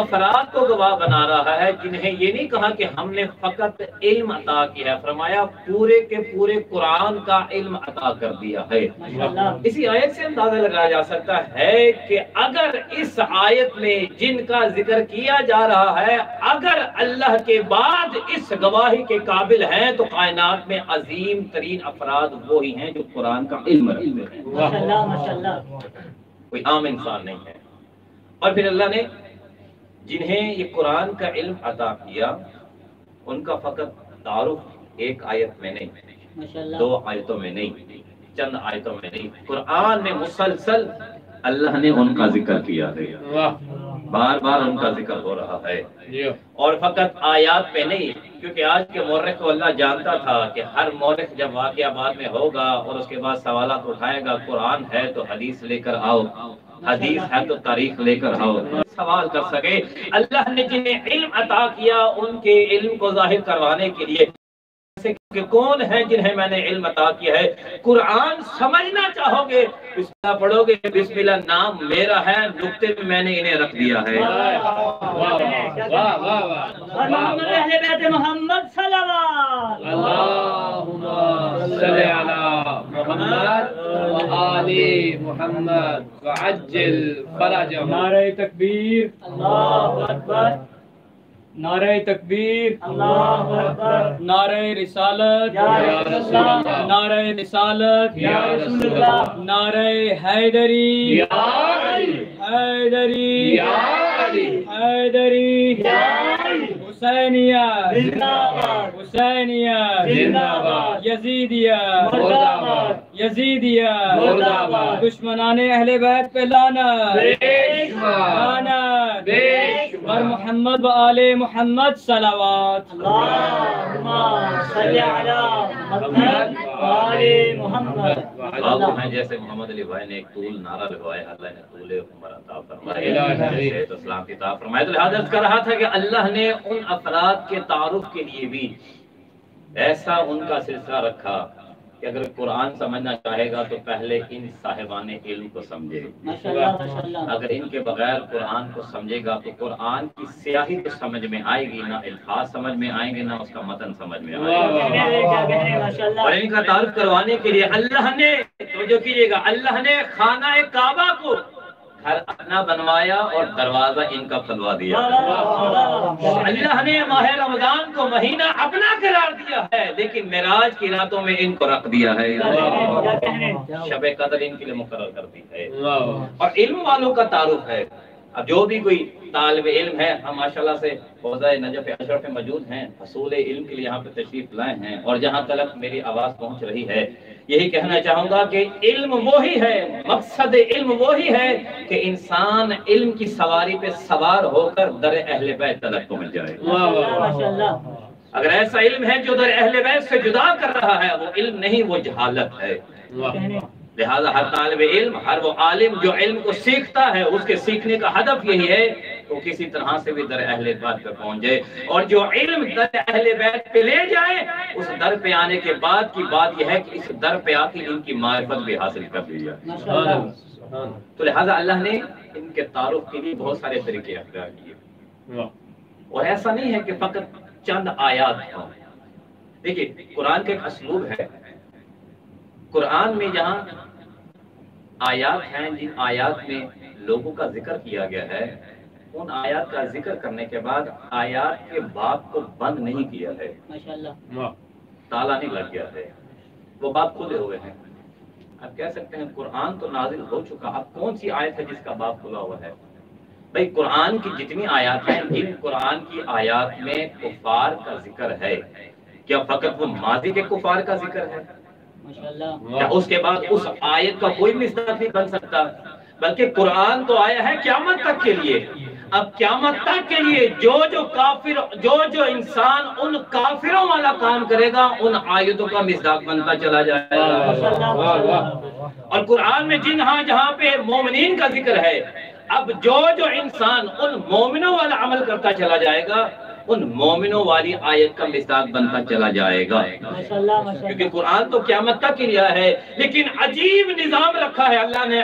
افراد کو گواہ بنا رہا ہے جنہیں یہ نہیں کہا کہ ہم نے فقط علم عطا کیا ہے، فرمایا پورے کے پورے قرآن کا علم عطا کر دیا ہے۔ اسی آیت سے اندازہ لگایا جا سکتا ہے کہ اگر اس آیت میں جن کا ذکر کیا جا رہا ہے اگر اللہ کے بعد اس گواہی کے قابل ہیں تو کائنات میں عظیم ترین افراد وہی ہیں جو قرآن کا علم رکھتے ہیں، کوئی عام انسان نہیں ہے۔ اور پھر اللہ نے جنہیں یہ قرآن کا علم عطا کیا ان کا فقط تعارف ایک آیت میں نہیں، دو آیتوں میں نہیں، چند آیتوں میں نہیں، قرآن میں مسلسل اللہ نے ان کا ذکر کیا ہے، بار بار ان کا ذکر ہو رہا ہے، اور فقط آیات پہ نہیں، کیونکہ آج کے مورخ کو اللہ جانتا تھا کہ ہر مورخ جب واقعہ بعد میں ہوگا اور اس کے بعد سوالات اٹھائے گا، قرآن ہے تو حدیث لے کر آؤ، حدیث ہے تو تاریخ لے کر آؤ، سوال کر سکے۔ اللہ نے جنہیں علم عطا کیا ان کے علم کو ظاہر کروانے کے لیے کہ کون ہے جنہیں میں نے علم عطا کیا ہے، قرآن سمجھنا چاہو گے بسم اللہ پڑھو گے، بسم اللہ نام میرا ہے، نقطے میں میں نے انہیں رکھ دیا ہے۔ محمد اہل بیت محمد صلوات اللہم صلی علی محمد وآل محمد وعجل فرجهم۔ نعرہ تکبیر، اللہ اکبر، نعرہ تکبیر، اللہ اکبر، نعرہ رسالت، یا رسول اللہ، نعرہ رسالت، یا رسول اللہ، نعرہ حیدری، یا علی، حیدری، یا علی، حیدری، یا علی، حسینیہ، زندہ باد، حسینیہ، زندہ باد، یزیدیہ، مردہ باد، یزیدیہ، مردہ باد، دشمنان اہل بیت پہ لعنت، بے شمار، لعنت، بے اور شمار۔ محمد و آل محمد صلوات۔ اللہم صلی علی محمد وآل محمد۔ بابو ہیں جیسے محمد علی بھائی نے ایک طول نعرہ لگوایا، اللہ نے طول عمر عطا فرمائے، صحت و سلامتی عطا فرمائے۔ تو لہذا عرض کر رہا تھا کہ اللہ نے ان افراد کے تعارف کے لیے بھی ایسا ان کا سلسلہ رکھا کہ اگر قرآن سمجھنا چاہے گا تو پہلے ان صاحبان علم کو سمجھے، ماشاءاللہ ماشاءاللہ، اگر ان کے بغیر قرآن کو سمجھے گا تو قرآن کی سیاہی تو سمجھ میں آئے گی نہ، الفاظ سمجھ میں آئیں گے نہ اس کا متن سمجھ میں آئے گا۔ کیا کہنے ماشاءاللہ۔ اور ان کا تعارف کروانے کے لیے اللہ نے، توجہ کیجئے گا، اللہ نے خانہ کعبہ کو گھر اپنا بنوایا اور دروازہ ان کا کھلوا دیا۔ اللہ نے ماہ رمضان کو مہینہ اپنا قرار دیا ہے لیکن معراج کی راتوں میں ان کو رکھ دیا ہے، شب قدر ان کے لیے مقرر کر دی ہے۔ اور علم والوں کا تعارف ہے، اب جو بھی کوئی طالب علم ہے، ہم ماشاءاللہ سے حوزہ نجف اشرف میں موجود ہیں، حصول علم کے لیے یہاں پہ تشریف لائے ہیں، اور جہاں تک میری آواز پہنچ رہی ہے یہی کہنا چاہوں گا کہ علم وہی ہے، مقصد علم وہی ہے کہ انسان علم کی سواری پہ سوار ہو کر در اہل بیت تک پہنچ جائے۔ ماشاءاللہ، اگر ایسا علم ہے جو در اہل بیت سے جدا کر رہا ہے وہ علم نہیں، وہ جہالت ہے۔ لہذا ہر طالب علم، ہر وہ عالم جو علم کو سیکھتا ہے، اس کے سیکھنے کا ہدف یہی ہے تو کسی طرح سے بھی در اہل بیت پہ پہنچ جائے، اور جو علم در اہل بیت پہ لے جائے اس در پہ آنے کے بعد کی بات یہ ہے کہ اس در پہ آ کے ان کی معرفت بھی حاصل کر لی جائے۔ ماشاءاللہ، تو لہذا اللہ نے ان کے تعارف کے لیے بہت سارے طریقے اختیار کیے، اور ایسا نہیں ہے کہ فقط چند آیات ہوں۔ دیکھیے قرآن کا ایک اسلوب ہے، قرآن میں جہاں آیات ہیں، جن آیات میں لوگوں کا ذکر کیا گیا ہے، ان آیات کا ذکر کرنے کے بعد آیات کے باب کو بند نہیں کیا ہے، ماشاءاللہ، تالا نہیں لگ گیا ہے، وہ باب کھلے ہوئے ہیں۔ آپ کہہ سکتے ہیں قرآن تو نازل ہو چکا، اب کون سی آیت ہے جس کا باب کھلا ہوا ہے؟ بھئی قرآن کی جتنی آیات ہیں، جن قرآن کی آیات میں کفار کا ذکر ہے، کیا فقط وہ ماضی کے کفار کا ذکر ہے؟ ماشاءاللہ، کیا اس کے بعد اس آیت کا کوئی مصداق نہیں بن سکتا؟ بلکہ قرآن تو آیا ہے قیامت تک کے لیے۔ اب قیامت تک کے لیے جو انسان ان کافروں والا کام کرے گا ان آیتوں کا مصداق بنتا چلا جائے گا۔ اور قرآن میں جہاں پہ مومنین کا ذکر ہے، اب جو انسان ان مومنوں والا عمل کرتا چلا جائے گا ان مومنوں والی آیت کا مصداق بنتا چلا جائے گا۔ ماشاءاللہ، ماشاءاللہ، کیونکہ قرآن تو قیامت تک کے لیے ہے، لیکن عجیب نظام رکھا ہے اللہ نے۔